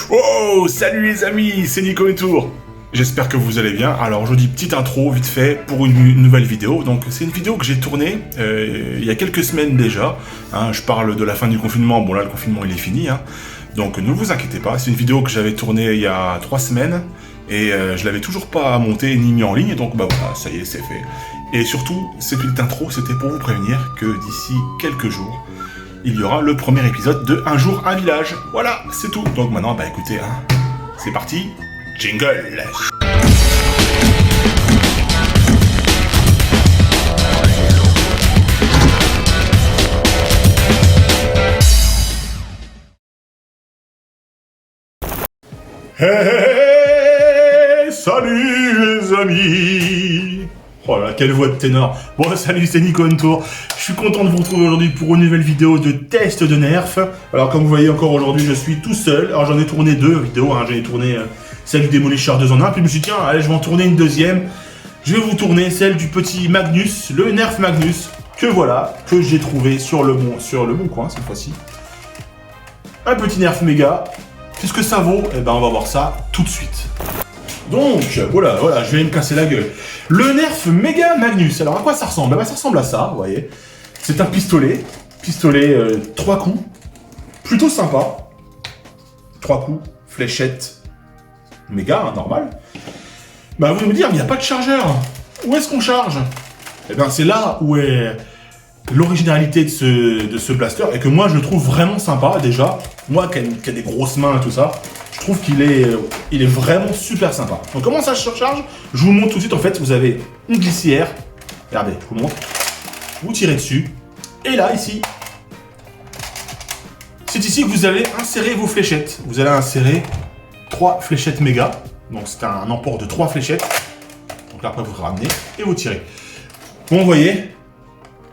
Oh, salut les amis, c'est Nico et Tour. J'espère que vous allez bien. Alors aujourd'hui, petite intro vite fait pour une nouvelle vidéo. Donc c'est une vidéo que j'ai tournée il y a quelques semaines déjà. Je parle de la fin du confinement. Bon là, le confinement il est fini. Donc ne vous inquiétez pas. C'est une vidéo que j'avais tournée il y a 3 semaines. Et je l'avais toujours pas montée ni mis en ligne. Donc bah voilà, ça y est, c'est fait. Et surtout, cette petite intro, c'était pour vous prévenir que d'ici quelques jours, il y aura le premier épisode de Un jour, un village. Voilà, c'est tout. Donc maintenant, bah écoutez, c'est parti. Jingle. Hey, salut les amis. Oh là, quelle voix de ténor. Bon, salut, c'est Nico Tour. Je suis content de vous retrouver aujourd'hui pour une nouvelle vidéo de test de nerf. Alors, comme vous voyez encore aujourd'hui, je suis tout seul. Alors, j'en ai tourné 2 vidéos. J'en ai tourné celle du Démolition 2 en 1. Puis je me suis dit, tiens, allez, je vais en tourner une deuxième. Je vais vous tourner celle du petit Magnus, le Nerf Magnus, que j'ai trouvé sur le bon coin cette fois-ci. Un petit Nerf méga. Qu'est-ce que ça vaut? Eh ben, on va voir ça tout de suite. Donc, voilà, je vais me casser la gueule. Le Nerf Mega Magnus. Alors, à quoi ça ressemble? Ça ressemble à ça, vous voyez. C'est un pistolet. 3 coups. Plutôt sympa. 3 coups. Fléchette. Méga, normal. Bah, vous allez me dire, mais il n'y a pas de chargeur. Où est-ce qu'on charge? Eh bien, c'est là où est l'originalité de ce blaster et que moi, je trouve vraiment sympa, déjà. Moi, qui a des grosses mains et tout ça, je trouve qu'il est vraiment super sympa. Donc comment ça se recharge? Je vous le montre tout de suite. En fait, vous avez une glissière. Regardez, je vous le montre. Vous tirez dessus. Et là, ici, c'est ici que vous allez insérer vos fléchettes. Vous allez insérer 3 fléchettes méga. Donc c'est un emport de 3 fléchettes. Donc là, après, vous ramenez et vous tirez. Bon, vous voyez,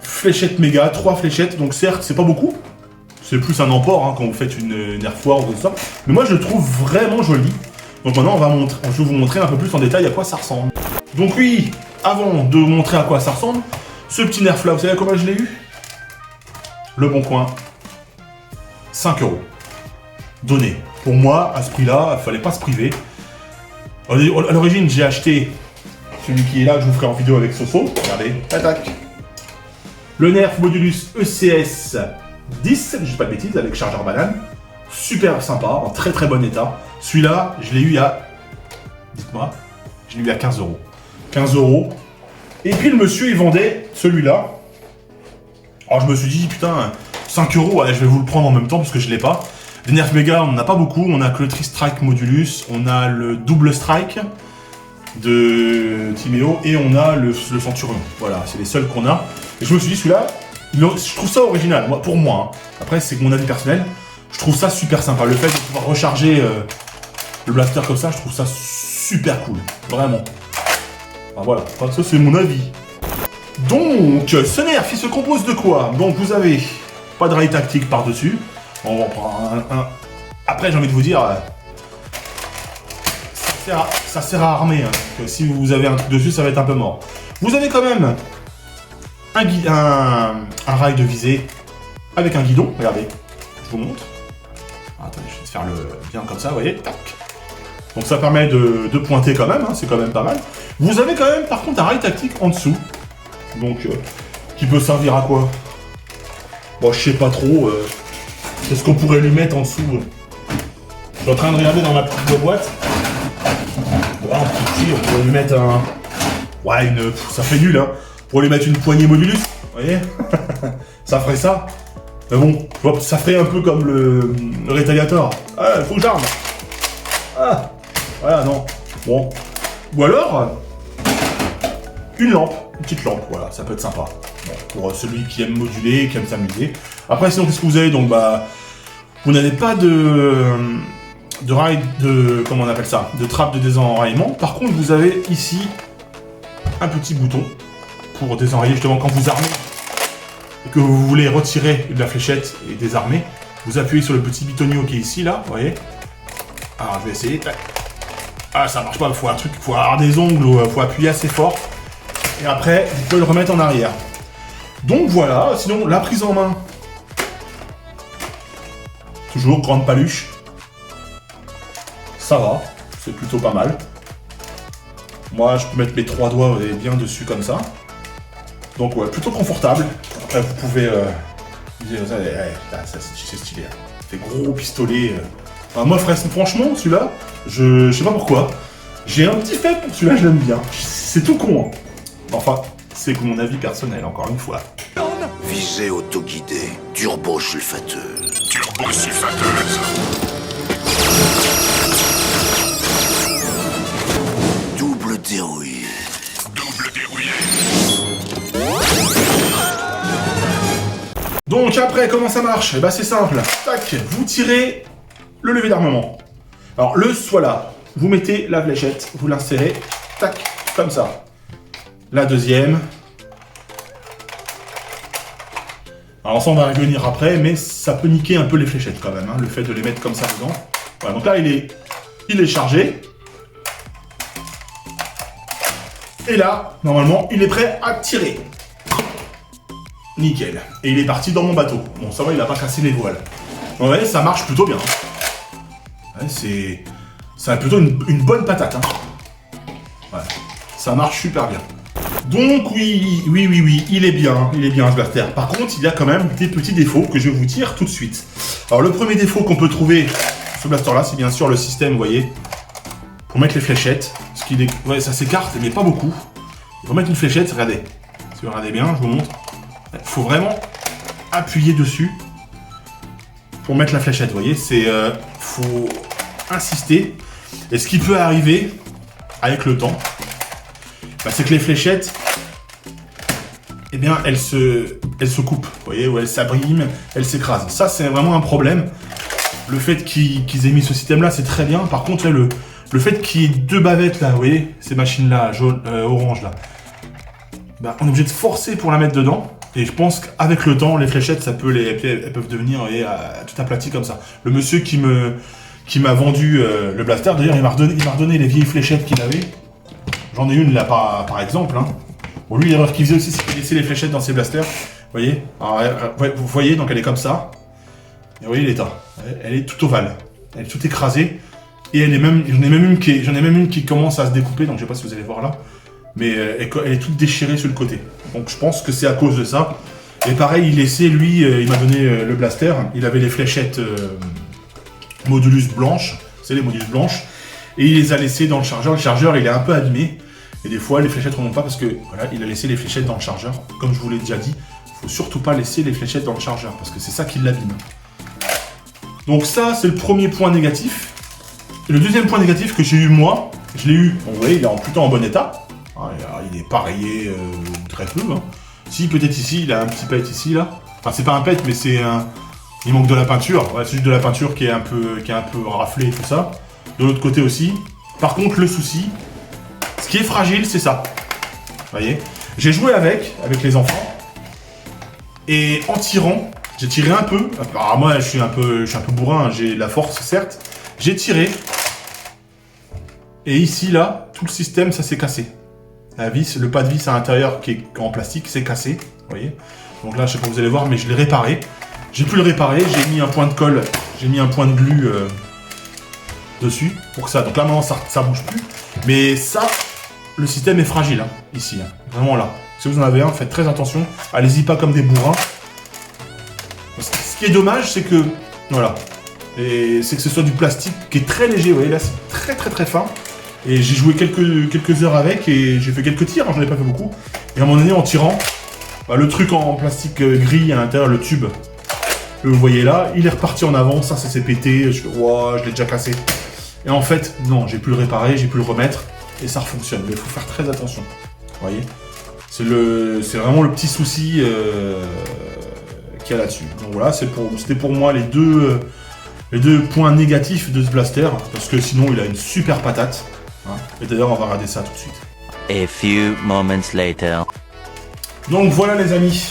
fléchettes méga, 3 fléchettes. Donc certes, c'est pas beaucoup. C'est plus un emport quand vous faites une Nerf War ou tout ça. Mais moi, je le trouve vraiment joli. Donc maintenant, je vais vous montrer un peu plus en détail à quoi ça ressemble. Donc oui, avant de vous montrer à quoi ça ressemble, ce petit Nerf là, vous savez à combien je l'ai eu? Le Bon Coin. 5 €. Donné. Pour moi, à ce prix-là, il fallait pas se priver. À l'origine, j'ai acheté celui qui est là, que je vous ferai en vidéo avec Soso. Regardez. Tac. Le Nerf Modulus ECS 10, je dis pas de bêtises, avec chargeur banane. Super sympa, en très très bon état. Celui-là, je l'ai eu à... Dites-moi. Je l'ai eu à 15 €. 15 €. Et puis le monsieur, il vendait celui-là. Alors je me suis dit, putain, 5 €, ouais, je vais vous le prendre en même temps parce que je l'ai pas. Les Nerf Mega, on n'en a pas beaucoup. On a que le Tri-Strike Modulus, on a le Double Strike de Timéo et on a le Centurion. Voilà, c'est les seuls qu'on a. Et je me suis dit, celui-là, je trouve ça original, pour moi. Après, c'est mon avis personnel. Je trouve ça super sympa. Le fait de pouvoir recharger le blaster comme ça, je trouve ça super cool. Vraiment. Enfin, voilà, ça c'est mon avis. Donc, ce Nerf, il se compose de quoi? Donc, vous avez pas de rail tactique par-dessus. On va en prendre un. Après, j'ai envie de vous dire, ça sert à armer. Que si vous avez un truc dessus, ça va être un peu mort. Vous avez quand même un rail de visée avec un guidon. Regardez, je vous montre. Attendez, je vais faire le bien comme ça, vous voyez. Tac. Donc ça permet de pointer quand même, c'est quand même pas mal. Vous avez quand même par contre un rail tactique en dessous. Donc, qui peut servir à quoi? Bon, je sais pas trop. Qu'est-ce qu'on pourrait lui mettre en dessous? Je suis en train de regarder dans ma petite boîte. Voilà, ici, on pourrait lui mettre un... Ouais, ça fait nul, On pourrait lui mettre une poignée Modulus, vous voyez. Ça ferait ça. Mais bon, ça ferait un peu comme le Retaliator. Ah, faut que j'arme. Ah, voilà, non. Bon. Ou alors, une petite lampe, voilà, ça peut être sympa. Bon, pour celui qui aime moduler, qui aime s'amuser. Après, sinon, qu'est-ce que vous avez? Donc, bah, vous n'avez pas de rail comment on appelle ça? De trappe de désenraillement. Par contre, vous avez ici un petit bouton pour désenrailler justement quand vous armez et que vous voulez retirer de la fléchette et désarmer. Vous appuyez sur le petit bitonio qui est ici, là, vous voyez. Alors, je vais essayer. Ah, ça marche pas, il faut avoir des ongles ou il faut appuyer assez fort. Et après, vous pouvez le remettre en arrière. Donc voilà, sinon, la prise en main. Toujours grande paluche. ça va, c'est plutôt pas mal. Moi, je peux mettre mes 3 doigts bien dessus comme ça. Donc ouais, plutôt confortable. Après, vous pouvez... c'est stylé. Hein. Fait gros pistolet. Enfin, moi, franchement, celui-là, je sais pas pourquoi. J'ai un petit fait pour celui-là, je l'aime bien. C'est tout con. Hein. Enfin, c'est que mon avis personnel, encore une fois. Visée autoguidée, turbo-sulfateuse. Turbo-sulfateuse. Double dérouillé. Double dérouillé. Donc après, comment ça marche? Eh ben c'est simple. Tac, vous tirez le levier d'armement. Alors le soit là, vous mettez la fléchette, vous l'insérez, tac, comme ça. La deuxième. Alors ça on va revenir après, mais ça peut niquer un peu les fléchettes quand même, hein, le fait de les mettre comme ça dedans. Voilà, donc là il est chargé. Et là, normalement, il est prêt à tirer. Nickel. Et il est parti dans mon bateau. Bon, ça va, il n'a pas cassé les voiles. Vous voyez, ça marche plutôt bien. Ouais, c'est plutôt une bonne patate. Hein. Ouais, ça marche super bien. Donc oui, il est bien ce blaster. Par contre, il y a quand même des petits défauts que je vais vous dire tout de suite. Alors le premier défaut qu'on peut trouver sur ce blaster là, c'est bien sûr le système, vous voyez, pour mettre les fléchettes. Parce qu'il est... Ouais, ça s'écarte, mais pas beaucoup. Il faut mettre une fléchette, regardez. Si vous regardez bien, je vous montre. Il faut vraiment appuyer dessus pour mettre la fléchette, vous voyez. C'est... faut insister. Et ce qui peut arriver avec le temps, bah, c'est que les fléchettes, eh bien, elles se coupent, vous voyez, ou elles s'abriment, elles s'écrasent. Ça, c'est vraiment un problème. Le fait qu'ils aient mis ce système-là, c'est très bien. Par contre, là, le fait qu'il y ait 2 bavettes, là, vous voyez, ces machines-là, jaune, orange, là, bah, on est obligé de forcer pour la mettre dedans. Et je pense qu'avec le temps, les fléchettes, elles peuvent devenir, vous voyez, tout aplaties comme ça. Le monsieur qui m'a vendu le blaster, d'ailleurs, il m'a redonné les vieilles fléchettes qu'il avait. J'en ai une là par exemple. Hein. Bon, lui, l'erreur qu'il faisait aussi, c'est qu'il laissait les fléchettes dans ses blasters. Vous voyez? Alors, vous voyez, donc elle est comme ça. Et vous voyez l'état. Elle est tout ovale. Elle est toute écrasée. Et j'en ai même une qui commence à se découper, donc je sais pas si vous allez voir là. Mais elle est toute déchirée sur le côté. Donc je pense que c'est à cause de ça. Et pareil, il m'a donné le blaster. Il avait les fléchettes modulus blanches. C'est les modulus blanches. Et il les a laissées dans le chargeur. Le chargeur, il est un peu abîmé. Et des fois, les fléchettes ne remontent pas parce que voilà, il a laissé les fléchettes dans le chargeur. Comme je vous l'ai déjà dit, il ne faut surtout pas laisser les fléchettes dans le chargeur parce que c'est ça qui l'abîme. Donc ça, c'est le premier point négatif. Et le deuxième point négatif que j'ai eu moi, je l'ai eu, bon, vous voyez, il est plutôt en bon état. Il est pas rayé très peu. Hein. Si, peut-être ici, il a un petit pet ici, là. Enfin, c'est pas un pet, mais c'est un... Il manque de la peinture. Ouais, c'est juste de la peinture qui est un peu raflée et tout ça. De l'autre côté aussi. Par contre, le souci, ce qui est fragile, c'est ça. Vous voyez, j'ai joué avec les enfants. Et en tirant, j'ai tiré un peu. Alors moi, je suis un peu bourrin, j'ai la force, certes. J'ai tiré. Et ici, là, tout le système, ça s'est cassé. La vis, le pas de vis à l'intérieur qui est en plastique, c'est cassé. Vous voyez. Donc là, je sais pas, vous allez voir, mais je l'ai réparé. J'ai pu le réparer, j'ai mis un point de colle, j'ai mis un point de glu dessus pour que ça. Donc là, maintenant, ça bouge plus. Mais ça, le système est fragile, hein, ici. Hein, vraiment là. Si vous en avez un, faites très attention. Allez-y pas comme des bourrins. Ce qui est dommage, c'est que, voilà. Et c'est que ce soit du plastique qui est très léger. Vous voyez, là, c'est très très très fin. Et j'ai joué quelques heures avec et j'ai fait quelques tirs, hein, j'en ai pas fait beaucoup. Et à un moment donné, en tirant, bah, le truc en plastique gris à l'intérieur, le tube, que vous voyez là, il est reparti en avant, ça s'est pété, je fais, wow, je l'ai déjà cassé. Et en fait, non, j'ai pu le réparer, j'ai pu le remettre, et ça fonctionne. Mais il faut faire très attention. Vous voyez, c'est vraiment le petit souci qu'il y a là-dessus. Donc voilà, c'était pour moi les deux points négatifs de ce blaster, parce que sinon il a une super patate. Hein. Et d'ailleurs, on va regarder ça tout de suite. A few moments later. Donc voilà les amis,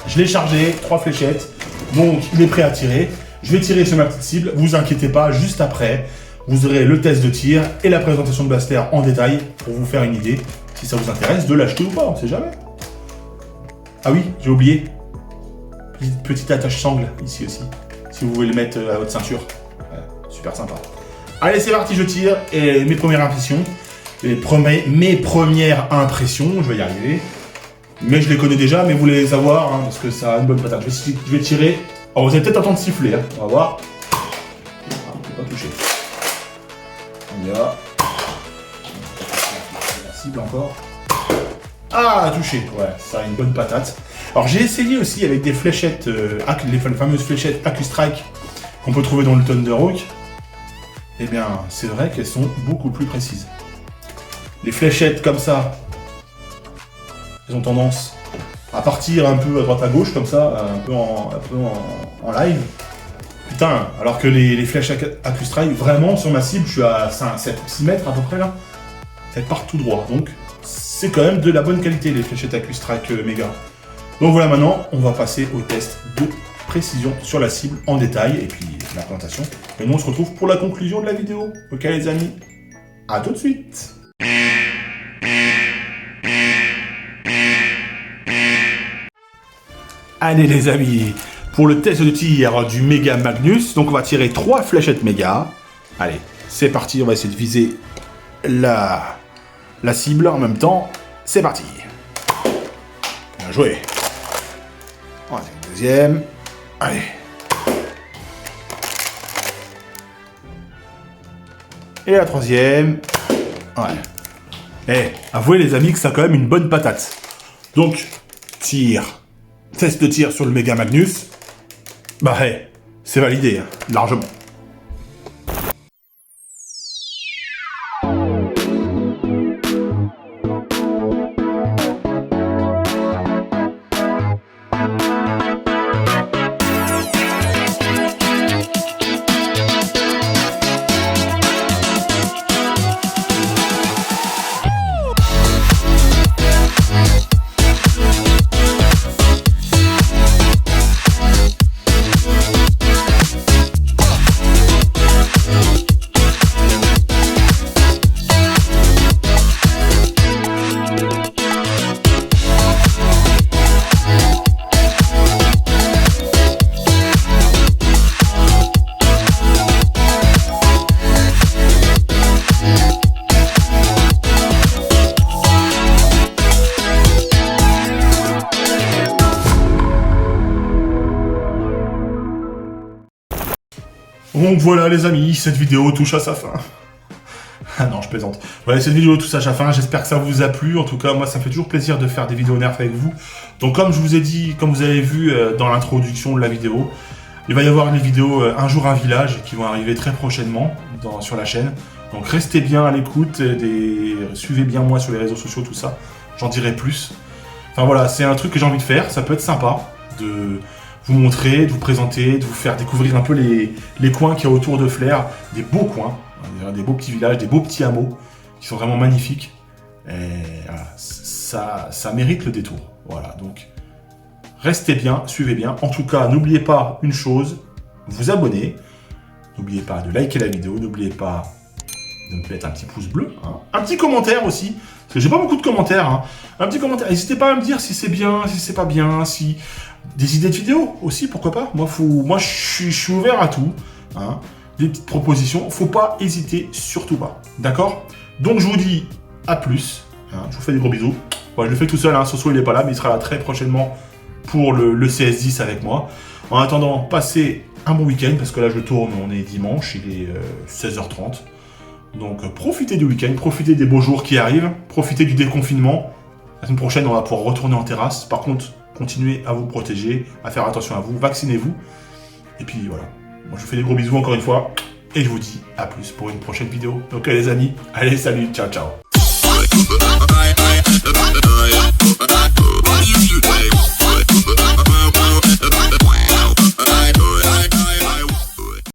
je l'ai chargé, 3 fléchettes, donc il est prêt à tirer. Je vais tirer sur ma petite cible, vous inquiétez pas, juste après, vous aurez le test de tir et la présentation de blaster en détail pour vous faire une idée, si ça vous intéresse, de l'acheter ou pas, on sait jamais. Ah oui, j'ai oublié, petite attache sangle ici aussi, si vous voulez le mettre à votre ceinture, ouais, super sympa. Allez, c'est parti, je tire. Et mes premières impressions. Mes premières impressions, je vais y arriver. Mais je les connais déjà, mais vous les avoir, hein, parce que ça a une bonne patate. Je vais tirer. Alors, vous allez peut-être entendre siffler, hein. On va voir. Ah, on peut pas toucher. On y va. La cible encore. Ah, touché. Ouais, ça a une bonne patate. Alors, j'ai essayé aussi avec des fléchettes, les fameuses fléchettes Accu-Strike qu'on peut trouver dans le Thunderhawk. Eh bien, c'est vrai qu'elles sont beaucoup plus précises. Les fléchettes comme ça, elles ont tendance à partir un peu à droite à gauche, comme ça, un peu en live. Putain, alors que les flèches Accu-Strike, vraiment, sur ma cible, je suis à 6 mètres à peu près là. Elles partent tout droit, donc c'est quand même de la bonne qualité, les fléchettes Accu-Strike méga. Donc voilà, maintenant, on va passer au test de précision sur la cible en détail, et puis la présentation. Et nous, on se retrouve pour la conclusion de la vidéo. Ok les amis, à tout de suite. Allez les amis, pour le test de tir du Méga Magnus, donc on va tirer 3 fléchettes méga. Allez, c'est parti, on va essayer de viser la cible en même temps. C'est parti. Bien joué. On va tirer une deuxième. Allez. Et la troisième. Ouais. Eh, avouez les amis que ça a quand même une bonne patate. Donc, tir. Test de tir sur le Méga Magnus. Bah, hey, c'est validé, hein, largement. Donc voilà les amis, cette vidéo touche à sa fin. Ah non, je plaisante. Voilà, cette vidéo touche à sa fin, j'espère que ça vous a plu. En tout cas, moi ça me fait toujours plaisir de faire des vidéos nerfs avec vous. Donc comme je vous ai dit, comme vous avez vu dans l'introduction de la vidéo, il va y avoir les vidéos Un jour un village qui vont arriver très prochainement sur la chaîne. Donc restez bien à l'écoute, suivez bien moi sur les réseaux sociaux, tout ça. J'en dirai plus. Enfin voilà, c'est un truc que j'ai envie de faire, ça peut être sympa de vous montrer, de vous présenter, de vous faire découvrir un peu les coins qu'il y a autour de Flers, des beaux coins, des beaux petits villages, des beaux petits hameaux, qui sont vraiment magnifiques. Et voilà, ça mérite le détour. Voilà, donc restez bien, suivez bien. En tout cas, n'oubliez pas une chose, vous abonner. N'oubliez pas de liker la vidéo, n'oubliez pas de me mettre un petit pouce bleu, hein. Un petit commentaire aussi, parce que j'ai pas beaucoup de commentaires, hein. Un petit commentaire, n'hésitez pas à me dire si c'est bien, si c'est pas bien, si... Des idées de vidéos aussi, pourquoi pas. Moi je suis ouvert à tout, hein. Des petites propositions, faut pas hésiter, surtout pas, d'accord. Donc je vous dis à plus, hein. Je vous fais des gros bisous. Ouais, je le fais tout seul, hein. Soso il est pas là, mais il sera là très prochainement pour le CS10 avec moi. En attendant, passez un bon week-end, parce que là je tourne, on est dimanche, il est 16h30. Donc profitez du week-end, profitez des beaux jours qui arrivent, profitez du déconfinement. La semaine prochaine, on va pouvoir retourner en terrasse. Par contre, continuez à vous protéger, à faire attention à vous, vaccinez-vous. Et puis voilà, moi je vous fais des gros bisous encore une fois, et je vous dis à plus pour une prochaine vidéo. Ok les amis, allez salut, ciao ciao.